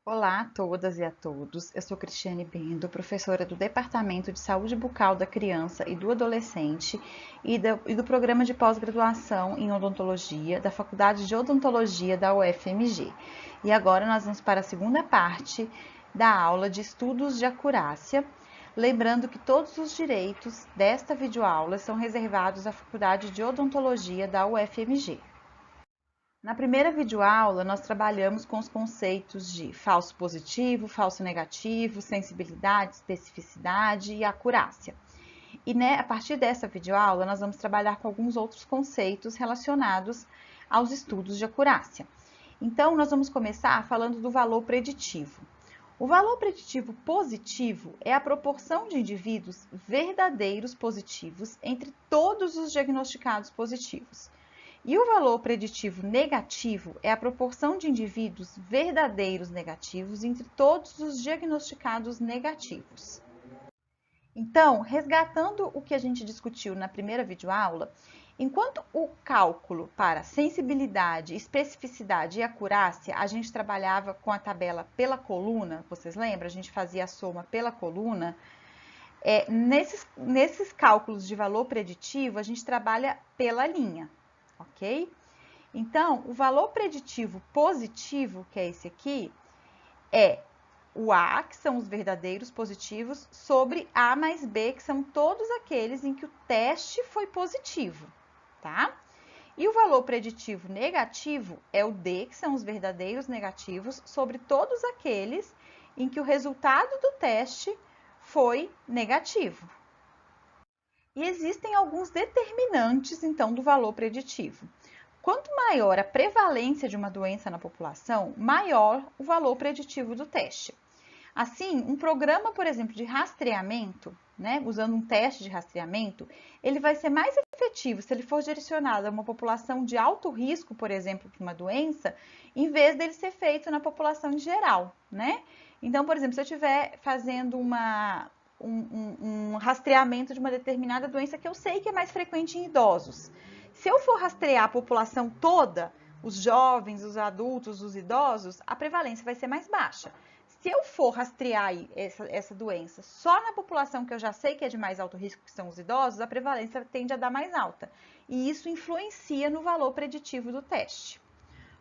Olá a todas e a todos, eu sou Cristiane Bendo, professora do Departamento de Saúde Bucal da Criança e do Adolescente e do Programa de Pós-Graduação em Odontologia da Faculdade de Odontologia da UFMG. E agora nós vamos para a segunda parte da aula de Estudos de Acurácia, lembrando que todos os direitos desta videoaula são reservados à Faculdade de Odontologia da UFMG. Na primeira videoaula, nós trabalhamos com os conceitos de falso positivo, falso negativo, sensibilidade, especificidade e acurácia. E a partir dessa videoaula, nós vamos trabalhar com alguns outros conceitos relacionados aos estudos de acurácia. Então, nós vamos começar falando do valor preditivo. O valor preditivo positivo é a proporção de indivíduos verdadeiros positivos entre todos os diagnosticados positivos. E o valor preditivo negativo é a proporção de indivíduos verdadeiros negativos entre todos os diagnosticados negativos. Então, resgatando o que a gente discutiu na primeira videoaula, enquanto o cálculo para sensibilidade, especificidade e acurácia, a gente trabalhava com a tabela pela coluna, vocês lembram? A gente fazia a soma pela coluna. Nesses cálculos de valor preditivo, a gente trabalha pela linha. Ok? Então, o valor preditivo positivo, que é esse aqui, é o A, que são os verdadeiros positivos, sobre A mais B, que são todos aqueles em que o teste foi positivo, tá? E o valor preditivo negativo é o D, que são os verdadeiros negativos, sobre todos aqueles em que o resultado do teste foi negativo. E existem alguns determinantes, então, do valor preditivo. Quanto maior a prevalência de uma doença na população, maior o valor preditivo do teste. Assim, um programa, por exemplo, de rastreamento, usando um teste de rastreamento, ele vai ser mais efetivo se ele for direcionado a uma população de alto risco, por exemplo, para uma doença, em vez dele ser feito na população em geral, Então, por exemplo, se eu estiver fazendo um rastreamento de uma determinada doença que eu sei que é mais frequente em idosos. Se eu for rastrear a população toda, os jovens, os adultos, os idosos, a prevalência vai ser mais baixa. Se eu for rastrear essa doença só na população que eu já sei que é de mais alto risco, que são os idosos, a prevalência tende a dar mais alta. E isso influencia no valor preditivo do teste,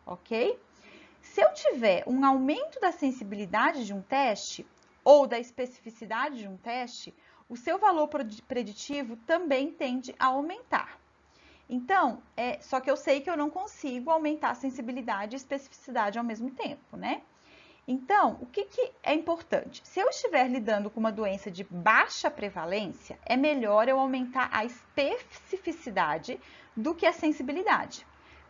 ok? Se eu tiver um aumento da sensibilidade de um teste, ou da especificidade de um teste, o seu valor preditivo também tende a aumentar. Então, só que eu sei que eu não consigo aumentar a sensibilidade e especificidade ao mesmo tempo, Então, o que é importante? Se eu estiver lidando com uma doença de baixa prevalência, é melhor eu aumentar a especificidade do que a sensibilidade,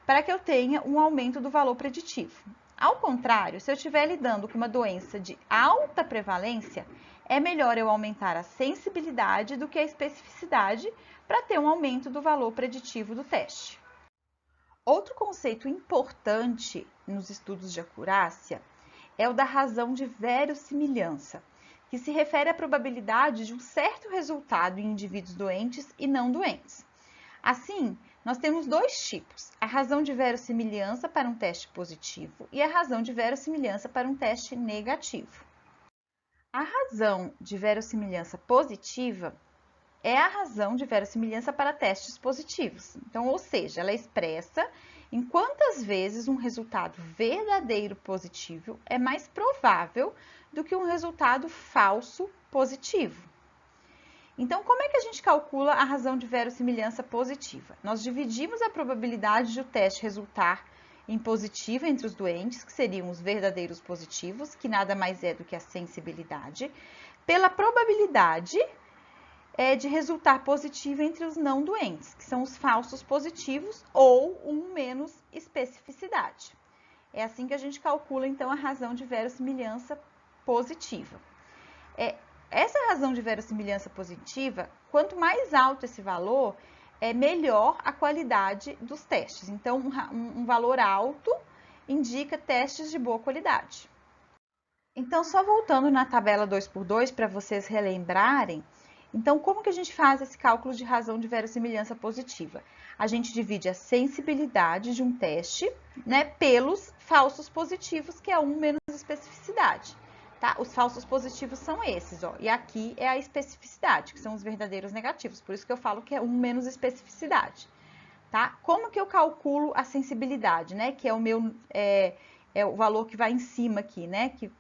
para que eu tenha um aumento do valor preditivo. Ao contrário, se eu estiver lidando com uma doença de alta prevalência, é melhor eu aumentar a sensibilidade do que a especificidade para ter um aumento do valor preditivo do teste. Outro conceito importante nos estudos de acurácia é o da razão de verossimilhança, que se refere à probabilidade de um certo resultado em indivíduos doentes e não doentes. Assim, nós temos dois tipos, a razão de verossimilhança para um teste positivo e a razão de verossimilhança para um teste negativo. A razão de verossimilhança positiva é a razão de verossimilhança para testes positivos. Então, ou seja, ela expressa em quantas vezes um resultado verdadeiro positivo é mais provável do que um resultado falso positivo. Então, como é que a gente calcula a razão de verossimilhança positiva? Nós dividimos a probabilidade de o teste resultar em positivo entre os doentes, que seriam os verdadeiros positivos, que nada mais é do que a sensibilidade, pela probabilidade de resultar positivo entre os não doentes, que são os falsos positivos ou um menos especificidade. É assim que a gente calcula, então, a razão de verossimilhança positiva. Essa razão de verossimilhança positiva, quanto mais alto esse valor, melhor a qualidade dos testes. Então, um valor alto indica testes de boa qualidade. Então, só voltando na tabela 2x2 para vocês relembrarem, Então, como que a gente faz esse cálculo de razão de verossimilhança positiva? A gente divide a sensibilidade de um teste, né, pelos falsos positivos, que é 1 menos especificidade. Tá? Os falsos positivos são esses, ó, e aqui é a especificidade, que são os verdadeiros negativos, por isso que eu falo que é 1 menos especificidade. Tá? Como que eu calculo a sensibilidade, né, que é o meu, é o valor que vai em cima aqui, né, que,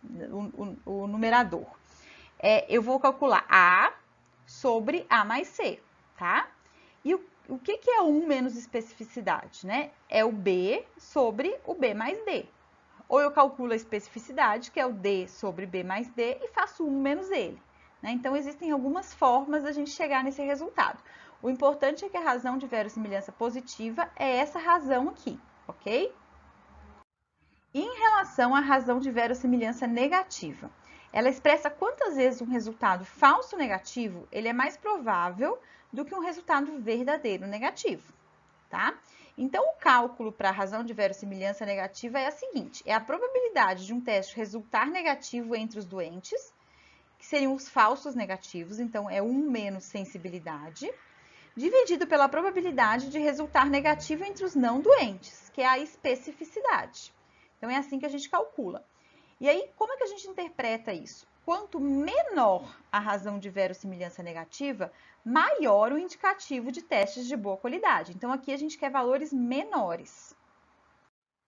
o numerador. Eu vou calcular A sobre A mais C, tá? E o que é 1 menos especificidade, né? É o B sobre o B mais D. Ou eu calculo a especificidade, que é o D sobre B mais D, e faço 1 menos ele. Né? Então, existem algumas formas da gente chegar nesse resultado. O importante é que a razão de verossimilhança positiva é essa razão aqui, ok? E em relação à razão de verossimilhança negativa, ela expressa quantas vezes um resultado falso negativo ele é mais provável do que um resultado verdadeiro negativo, tá? Então, o cálculo para a razão de verossimilhança negativa é a seguinte: é a probabilidade de um teste resultar negativo entre os doentes, que seriam os falsos negativos, então é 1 menos sensibilidade, dividido pela probabilidade de resultar negativo entre os não doentes, que é a especificidade. Então, é assim que a gente calcula. E aí, como é que a gente interpreta isso? Quanto menor a razão de verossimilhança negativa, maior o indicativo de testes de boa qualidade. Então, aqui a gente quer valores menores.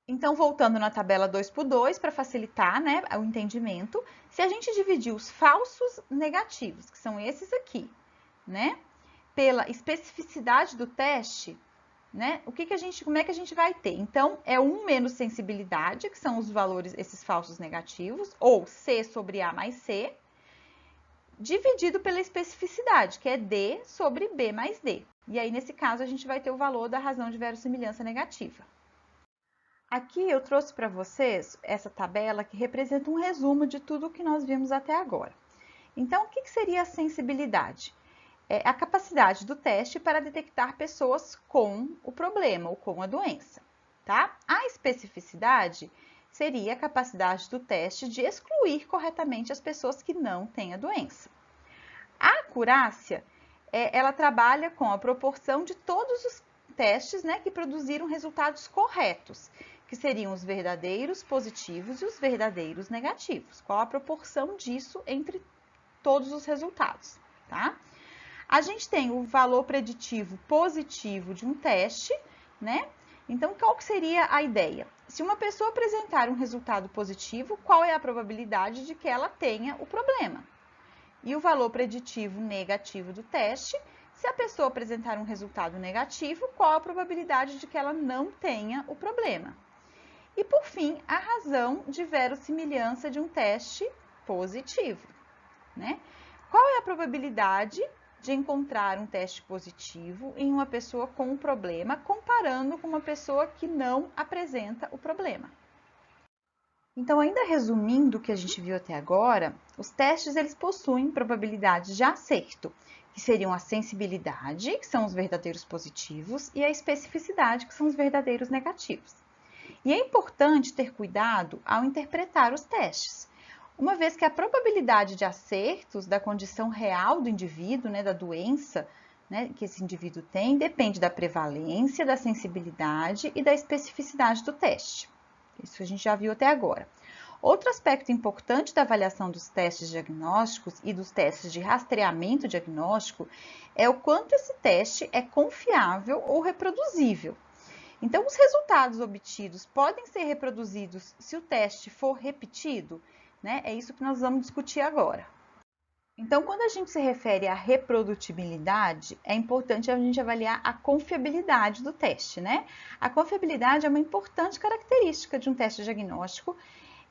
Então, voltando na tabela 2x2, para facilitar, né, o entendimento, se a gente dividir os falsos negativos, que são esses aqui, né, pela especificidade do teste, né, como é que a gente vai ter? Então, é 1 menos sensibilidade, que são os valores, esses falsos negativos, ou C sobre A mais C, dividido pela especificidade, que é D sobre B mais D. E aí, nesse caso, a gente vai ter o valor da razão de verossimilhança negativa. Aqui eu trouxe para vocês essa tabela que representa um resumo de tudo o que nós vimos até agora. Então, o que seria a sensibilidade? É a capacidade do teste para detectar pessoas com o problema ou com a doença, tá? A especificidade seria a capacidade do teste de excluir corretamente as pessoas que não têm a doença. A acurácia, ela trabalha com a proporção de todos os testes, né, que produziram resultados corretos, que seriam os verdadeiros positivos e os verdadeiros negativos. Qual a proporção disso entre todos os resultados, tá? A gente tem o valor preditivo positivo de um teste, né? Então, qual que seria a ideia? Se uma pessoa apresentar um resultado positivo, qual é a probabilidade de que ela tenha o problema? E o valor preditivo negativo do teste, se a pessoa apresentar um resultado negativo, qual a probabilidade de que ela não tenha o problema? E, por fim, a razão de verossimilhança de um teste positivo, né? Qual é a probabilidade de encontrar um teste positivo em uma pessoa com um problema, comparando com uma pessoa que não apresenta o problema? Então, ainda resumindo o que a gente viu até agora, os testes eles possuem probabilidades de acerto, que seriam a sensibilidade, que são os verdadeiros positivos, e a especificidade, que são os verdadeiros negativos. E é importante ter cuidado ao interpretar os testes, uma vez que a probabilidade de acertos da condição real do indivíduo, né, da doença, né, que esse indivíduo tem, depende da prevalência, da sensibilidade e da especificidade do teste. Isso a gente já viu até agora. Outro aspecto importante da avaliação dos testes diagnósticos e dos testes de rastreamento diagnóstico é o quanto esse teste é confiável ou reproduzível. Então, os resultados obtidos podem ser reproduzidos se o teste for repetido, né? É isso que nós vamos discutir agora. Então, quando a gente se refere à reprodutibilidade, é importante a gente avaliar a confiabilidade do teste, né? A confiabilidade é uma importante característica de um teste diagnóstico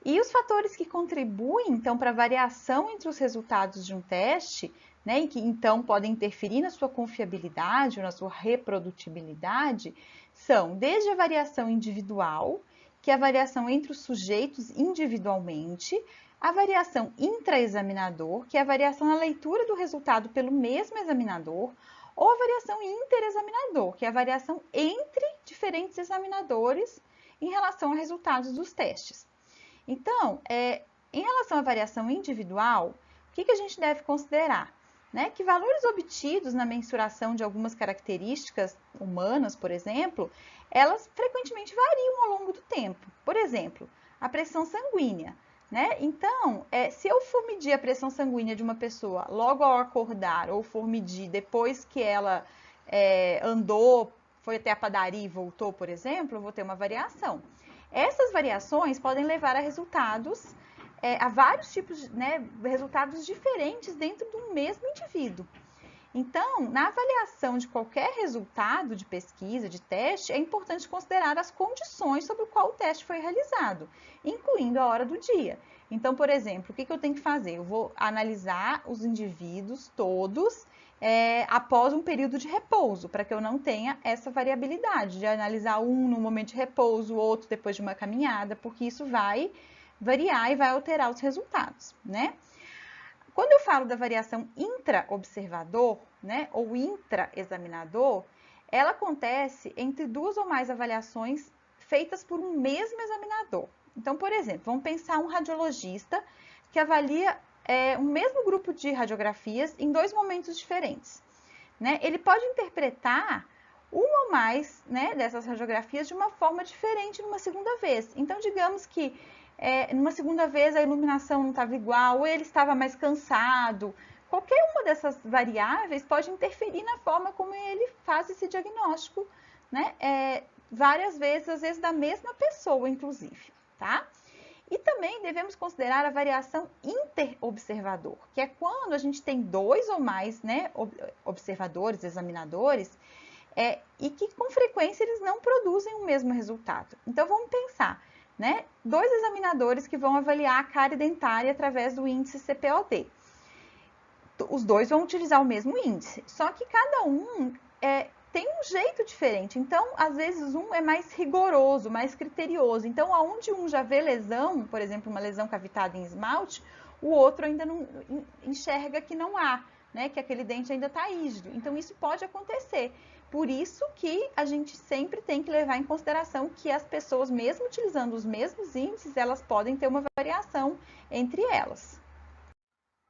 e os fatores que contribuem, então, para a variação entre os resultados de um teste, né, e que, então, podem interferir na sua confiabilidade ou na sua reprodutibilidade, são desde a variação individual, que é a variação entre os sujeitos individualmente, a variação intraexaminador, que é a variação na leitura do resultado pelo mesmo examinador, ou a variação interexaminador, que é a variação entre diferentes examinadores em relação a resultados dos testes. Então, em relação à variação individual, o que a gente deve considerar? né, que valores obtidos na mensuração de algumas características humanas, por exemplo, elas frequentemente variam ao longo do tempo. Por exemplo, a pressão sanguínea, né? Então, se eu for medir a pressão sanguínea de uma pessoa logo ao acordar, ou for medir depois que ela andou, foi até a padaria e voltou, por exemplo, eu vou ter uma variação. Essas variações podem levar a resultados, a vários tipos, né, resultados diferentes dentro do mesmo indivíduo. Então, na avaliação de qualquer resultado de pesquisa, de teste, é importante considerar as condições sobre o qual o teste foi realizado, incluindo a hora do dia. Então, por exemplo, o que eu tenho que fazer? Eu vou analisar os indivíduos todos após um período de repouso, para que eu não tenha essa variabilidade de analisar um no momento de repouso, o outro depois de uma caminhada, porque isso vai variar e vai alterar os resultados, né? Quando eu falo da variação intra-observador, né, ou intra-examinador, ela acontece entre duas ou mais avaliações feitas por um mesmo examinador. Então, por exemplo, vamos pensar um radiologista que avalia um mesmo grupo de radiografias em dois momentos diferentes, né? Ele pode interpretar uma ou mais, né, dessas radiografias de uma forma diferente numa segunda vez. Então, digamos que numa segunda vez a iluminação não estava igual, ou ele estava mais cansado. Qualquer uma dessas variáveis pode interferir na forma como ele faz esse diagnóstico, né? Várias vezes, às vezes da mesma pessoa, inclusive, tá? E também devemos considerar a variação interobservador, que é quando a gente tem dois ou mais, né, observadores, examinadores, e que com frequência eles não produzem o mesmo resultado. Então vamos pensar, né, dois examinadores que vão avaliar a cárie dentária através do índice CPOD. Os dois vão utilizar o mesmo índice, só que cada um tem um jeito diferente. Então, às vezes, um é mais rigoroso, mais criterioso. Então, aonde um já vê lesão, por exemplo, uma lesão cavitada em esmalte, o outro ainda não enxerga que não há, né? Que aquele dente ainda está rígido. Então, isso pode acontecer. Por isso que a gente sempre tem que levar em consideração que as pessoas, mesmo utilizando os mesmos índices, elas podem ter uma variação entre elas.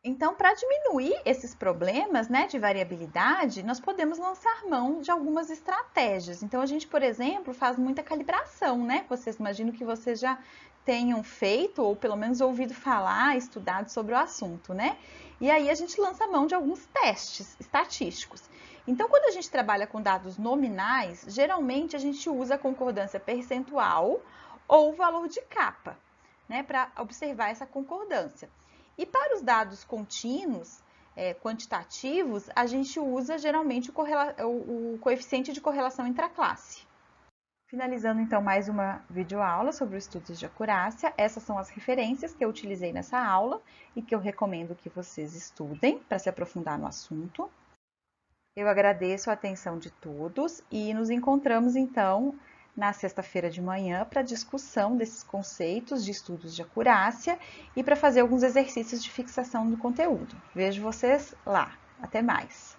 Então, para diminuir esses problemas, né, de variabilidade, nós podemos lançar mão de algumas estratégias. Então, a gente, por exemplo, faz muita calibração, né? Vocês imaginam que vocês já tenham feito, ou pelo menos ouvido falar, estudado sobre o assunto, né? E aí a gente lança mão de alguns testes estatísticos. Então, quando a gente trabalha com dados nominais, geralmente a gente usa a concordância percentual ou o valor de capa, né, para observar essa concordância. E para os dados contínuos, quantitativos, a gente usa geralmente o coeficiente de correlação intraclasse. Finalizando então mais uma videoaula sobre os estudos de acurácia, essas são as referências que eu utilizei nessa aula e que eu recomendo que vocês estudem para se aprofundar no assunto. Eu agradeço a atenção de todos e nos encontramos então na sexta-feira de manhã para discussão desses conceitos de estudos de acurácia e para fazer alguns exercícios de fixação do conteúdo. Vejo vocês lá. Até mais!